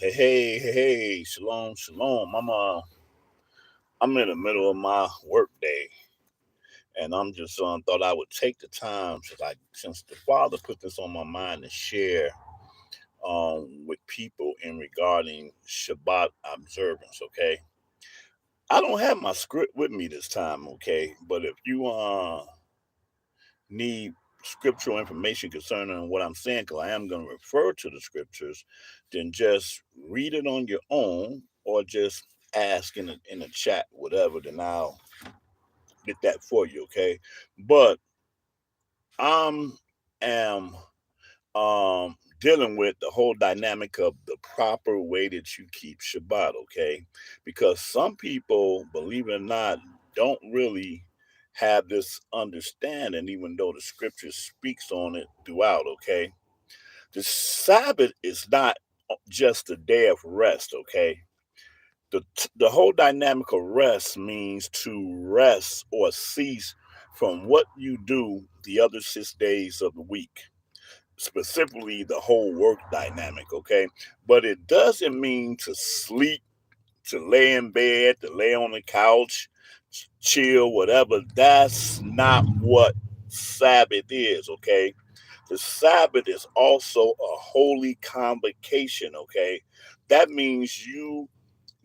Hey, shalom, shalom. I'm in the middle of my work day, and I'm just thought I would take the time since the Father put this on my mind to share with people in regarding Shabbat observance. Okay, I don't have my script with me this time. Okay, but if you need scriptural information concerning what I'm saying, because I am going to refer to the scriptures, then just read it on your own or just ask in the chat, whatever, then I'll get that for you, okay? But I'm am dealing with the whole dynamic of the proper way that you keep Shabbat, okay? Because some people, believe it or not, don't really have this understanding, even though the scripture speaks on it throughout, okay? The Sabbath is not just a day of rest, okay? The whole dynamic of rest means to rest or cease from what you do the other 6 days of the week, specifically the whole work dynamic, okay? But it doesn't mean to sleep, to lay in bed, to lay on the couch, chill, whatever. That's not what Sabbath is, okay? The Sabbath is also a holy convocation, okay? That means you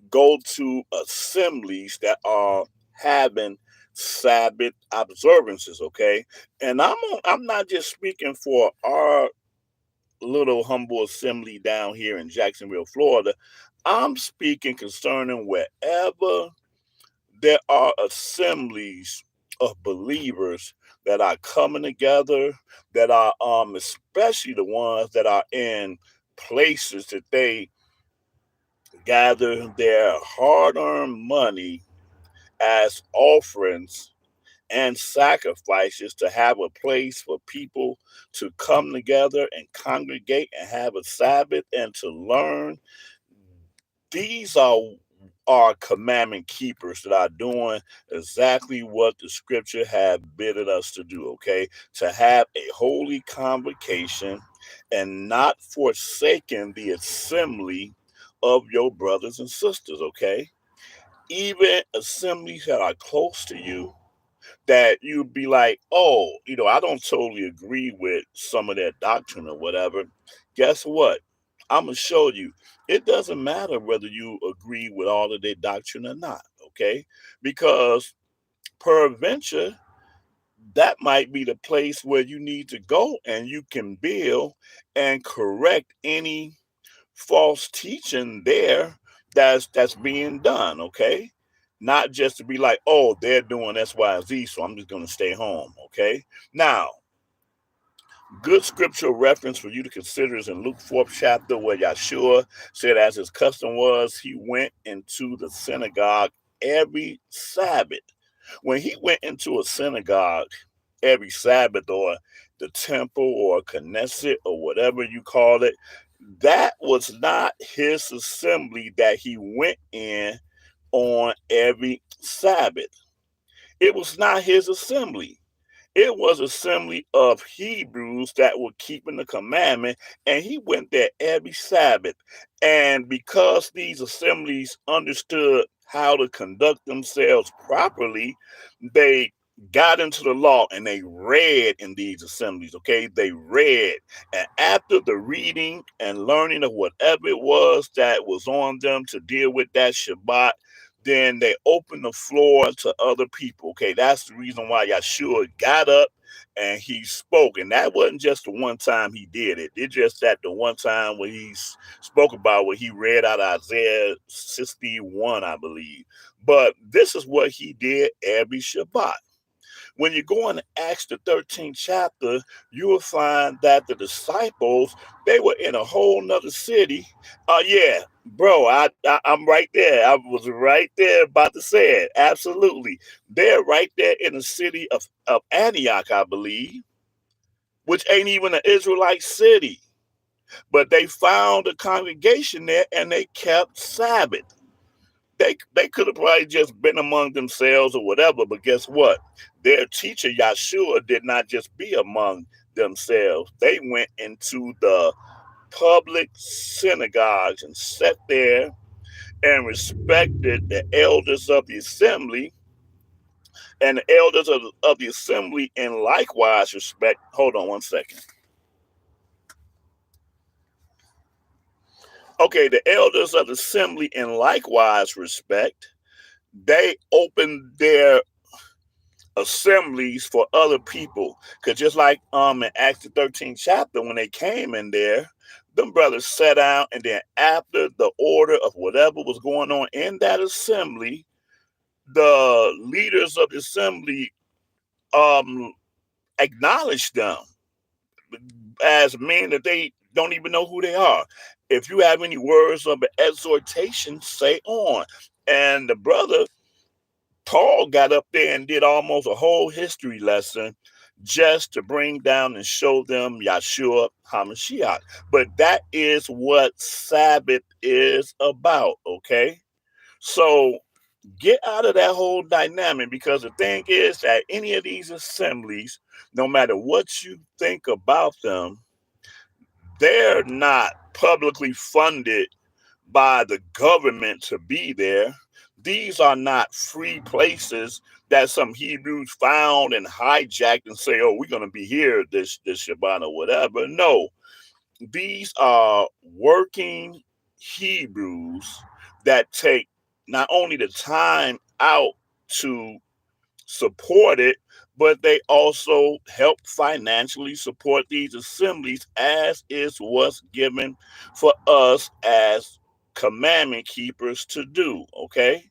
go to assemblies that are having Sabbath observances, okay? And I'm not just speaking for our little humble assembly down here in Jacksonville, Florida. I'm speaking concerning wherever there are assemblies of believers that are coming together, that are especially the ones that are in places that they gather their hard-earned money as offerings and sacrifices to have a place for people to come together and congregate and have a Sabbath and to learn. These are commandment keepers that are doing exactly what the scripture have bidded us to do, okay? To have a holy convocation and not forsaking the assembly of your brothers and sisters, okay? Even assemblies that are close to you, that you'd be like, oh, I don't totally agree with some of their doctrine or whatever. Guess what? I'm going to show you. It doesn't matter whether you agree with all of their doctrine or not, okay? Because peradventure, that might be the place where you need to go and you can build and correct any false teaching there that's being done, okay? Not just to be like, oh, they're doing X, Y, Z, so I'm just gonna stay home, okay? Now, good scriptural reference for you to consider is in Luke 4th chapter, where Yahshua said, as his custom was, he went into the synagogue every Sabbath. When he went into a synagogue every Sabbath, or the temple or Knesset or whatever you call it, that was not his assembly that he went in on every Sabbath. It was not his assembly. It was assembly of Hebrews that were keeping the commandment, and he went there every Sabbath. And because these assemblies understood how to conduct themselves properly, they got into the law and they read in these assemblies, okay? They read. And after the reading and learning of whatever it was that was on them to deal with that Shabbat, then they opened the floor to other people. Okay, that's the reason why Yeshua got up and he spoke. And that wasn't just the one time he did it. It just that the one time when he spoke about what he read out of Isaiah 61, I believe. But this is what he did every Shabbat. When you go in Acts the 13th chapter, you will find that the disciples, they were in a whole nother city. Yeah, bro, I'm right there. I was right there about to say it. Absolutely. They're right there in the city of Antioch, I believe, which ain't even an Israelite city. But they found a congregation there and they kept Sabbath. They could have probably just been among themselves or whatever, but guess what? Their teacher Yahshua did not just be among themselves. They went into the public synagogues and sat there and respected the elders of the assembly, and the elders of the assembly and likewise respect. Hold on one second. Okay, the elders of the assembly and likewise respect. They opened their assemblies for other people. Cause just like in Acts the 13th chapter, when they came in there, them brothers sat down, and then after the order of whatever was going on in that assembly, the leaders of the assembly um acknowledged them as men that they don't even know who they are. If you have any words of exhortation, say on. And the brother Paul got up there and did almost a whole history lesson just to bring down and show them Yahshua HaMashiach. But that is what Sabbath is about, okay? So get out of that whole dynamic, because the thing is that any of these assemblies, no matter what you think about them, they're not publicly funded by the government to be there. These are not free places that some Hebrews found and hijacked and say, "Oh, we're going to be here this Shabbat or whatever." No, these are working Hebrews that take not only the time out to support it, but they also help financially support these assemblies, as is what's given for us as commandment keepers to do. Okay.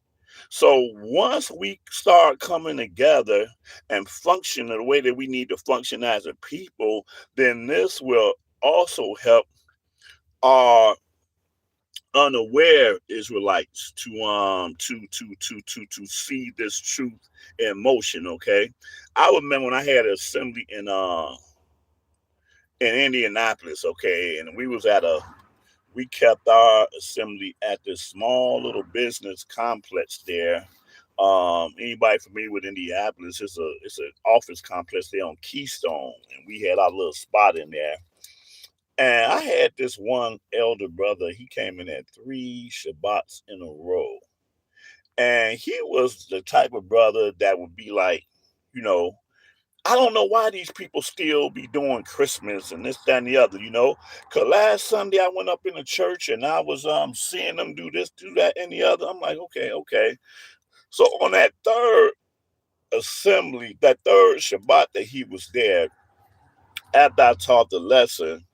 So once we start coming together and function the way that we need to function as a people, then this will also help our unaware Israelites to see this truth in motion. Okay, I remember when I had an assembly in Indianapolis. Okay, and we kept our assembly at this small little business complex there. Anybody familiar with Indianapolis? It's an office complex there on Keystone, and we had our little spot in there. And I had this one elder brother. He came in at 3 Shabbats in a row. And he was the type of brother that would be like, you know, I don't know why these people still be doing Christmas and this, that, and the other, you know. Cause last Sunday I went up in the church and I was seeing them do this, do that, and the other. I'm like, okay, okay. So on that third assembly, that third Shabbat that he was there, after I taught the lesson,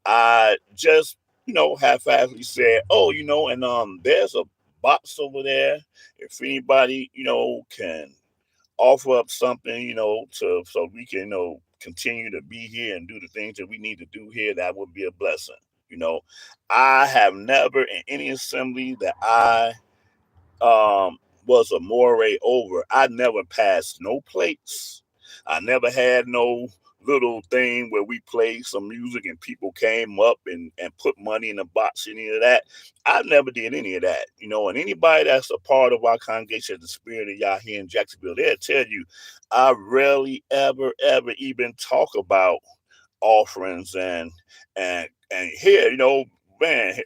I just, half-assly said, "Oh, and there's a box over there. If anybody, can offer up something, to so we can, continue to be here and do the things that we need to do here, that would be a blessing." You know, I have never in any assembly that I was a moray over. I never passed no plates. I never had no little thing where we played some music and people came up and put money in the box, any of that. I never did any of that, and anybody that's a part of our congregation, the Spirit of Yah here in Jacksonville, they'll tell you I rarely ever, ever even talk about offerings and here, man,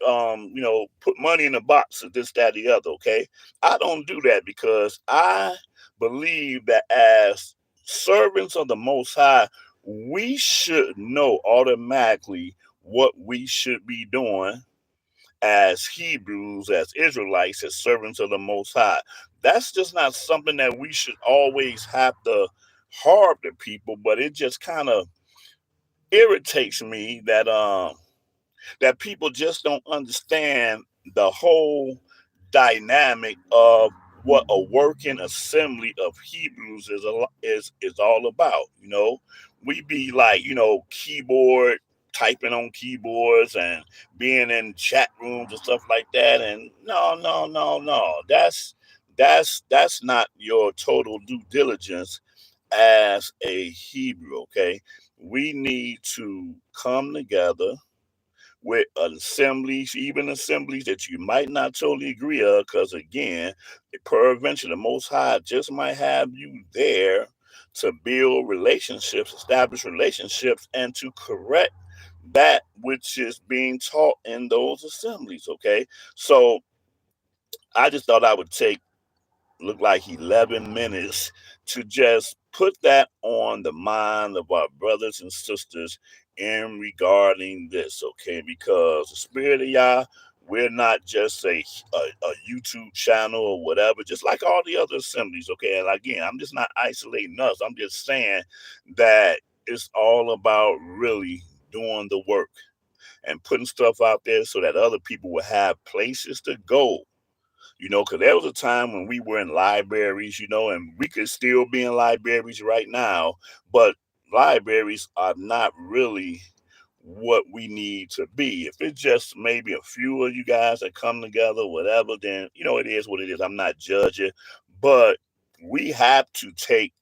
put money in the box of this, that, the other. Okay, I don't do that because I believe that as servants of the Most High, we should know automatically what we should be doing as Hebrews, as Israelites, as servants of the Most High. That's just not something that we should always have to harp to people, but it just kind of irritates me that people just don't understand the whole dynamic of what a working assembly of Hebrews is all about. We be like, keyboard typing on keyboards and being in chat rooms and stuff like that. And no, no, no, no. That's not your total due diligence as a Hebrew. Okay, we need to come together with assemblies, even assemblies that you might not totally agree of, because again, peradventure, the Most High just might have you there to build relationships, establish relationships, and to correct that which is being taught in those assemblies. Okay, so I just thought I would take look like 11 minutes to just put that on the mind of our brothers and sisters in regarding this, okay? Because the Spirit of Yah, we're not just a YouTube channel or whatever, just like all the other assemblies, okay? And again, I'm just not isolating us. I'm just saying that it's all about really doing the work and putting stuff out there so that other people will have places to go, because there was a time when we were in libraries, and we could still be in libraries right now, but libraries are not really what we need to be. If it's just maybe a few of you guys that come together, whatever, then, it is what it is. I'm not judging, but we have to take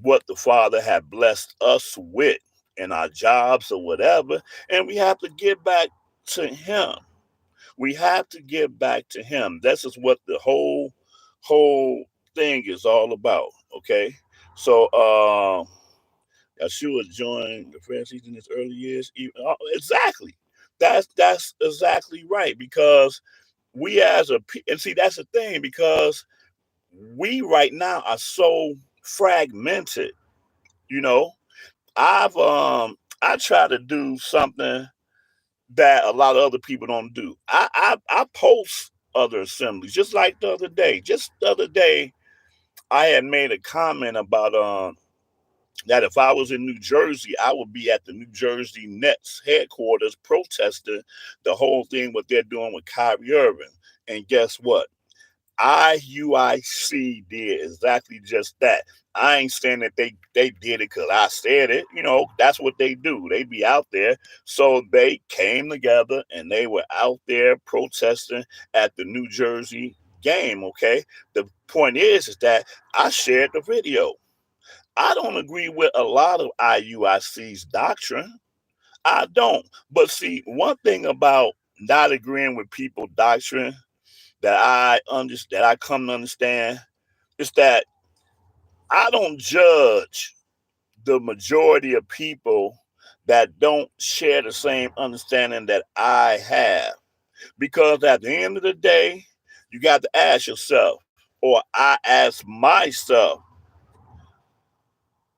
what the Father had blessed us with in our jobs or whatever, and we have to give back to Him. We have to give back to Him. This is what the whole thing is all about. Okay, so Yeshua joined the Pharisees in his early years. Exactly, that's exactly right. Because we as and see, that's the thing, because we right now are so fragmented. You know, I try to do something that a lot of other people don't do. I post other assemblies, just like the other day. Just the other day, I had made a comment about that if I was in New Jersey, I would be at the New Jersey Nets headquarters protesting the whole thing what they're doing with Kyrie Irving. And guess what? IUIC did exactly just that. I ain't saying that they did it because I said it. That's what they do. They be out there. So they came together and they were out there protesting at the New Jersey game. Okay. The point is that I shared the video. I don't agree with a lot of IUIC's doctrine. I don't. But see, one thing about not agreeing with people doctrine that I come to understand is that I don't judge the majority of people that don't share the same understanding that I have. Because at the end of the day, you got to ask yourself, or I ask myself,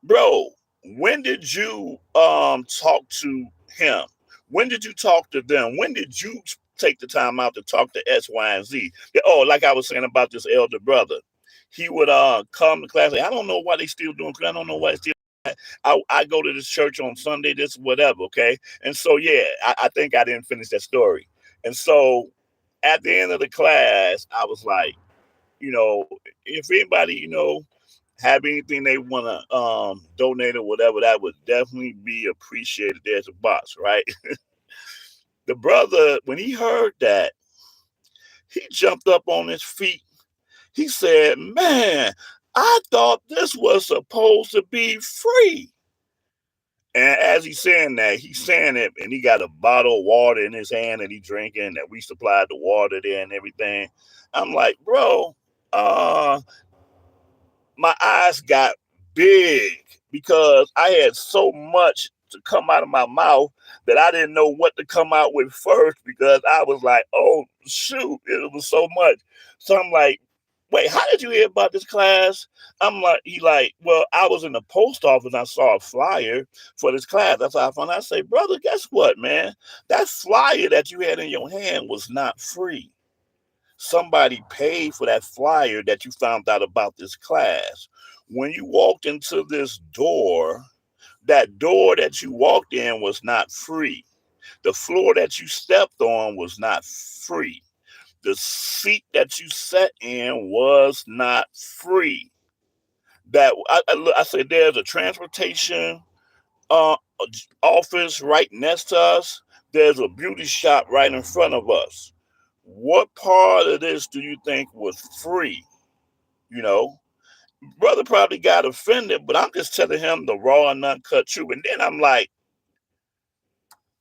bro, when did you talk to him? When did you talk to them? When did you take the time out to talk to X, Y, and Z? Oh, like I was saying about this elder brother, he would come to class. I don't know why they still doing. I don't know why they still. I go to this church on Sunday, this whatever. Okay, and so yeah, I think I didn't finish that story. And so at the end of the class, I was like, if anybody, have anything they want to donate or whatever, that would definitely be appreciated. There's a box, right? The brother, when he heard that, he jumped up on his feet. He said, "Man, I thought this was supposed to be free." And as he's saying it, and he got a bottle of water in his hand and he drinking, that we supplied the water there and everything. I'm like, bro, my eyes got big because I had so much to come out of my mouth that I didn't know what to come out with first, because I was like, oh shoot, it was so much. So I'm like, wait, how did you hear about this class? He like, well, I was in the post office and I saw a flyer for this class. That's how I found out. I say, brother, guess what, man? That flyer that you had in your hand was not free. Somebody paid for that flyer that you found out about this class. When you walked into this door, that door that you walked in was not free. The floor that you stepped on was not free. The seat that you sat in was not free. I said, there's a transportation uh, office right next to us. There's a beauty shop right in front of us. What part of this do you think was free? You know, brother probably got offended, but I'm just telling him the raw and uncut truth. And then I'm like,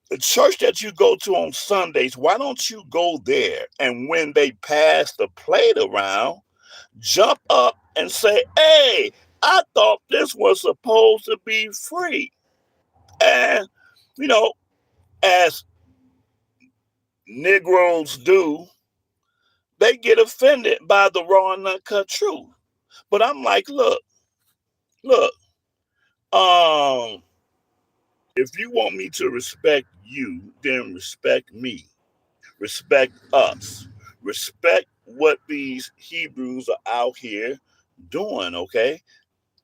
the church that you go to on Sundays, why don't you go there? And when they pass the plate around, jump up and say, hey, I thought this was supposed to be free. And, you know, as Negroes do, they get offended by the raw and uncut truth. But I'm like, look, um, if you want me to respect you, then respect me, respect us, respect what these Hebrews are out here doing, okay?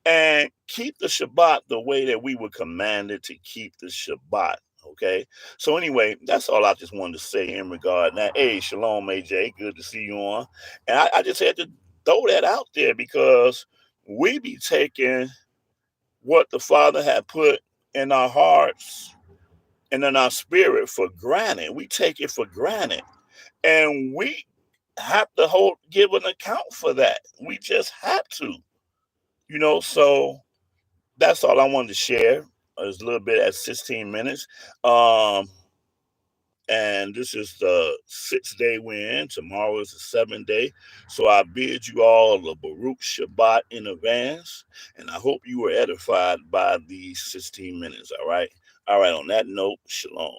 And keep the Shabbat the way that we were commanded to keep the Shabbat. Okay. So anyway, that's all I just wanted to say in regard. Now, hey, shalom, AJ. Good to see you on. And I just had to throw that out there because we be taking what the Father had put in our hearts and in our spirit for granted. We take it for granted. And we have to give an account for that. We just have to, so that's all I wanted to share. It's a little bit at 16 minutes. Um, and this is the 6th day we're in. Tomorrow is the 7th day. So I bid you all a Baruch Shabbat in advance. And I hope you were edified by these 16 minutes. All right. All right. On that note, shalom.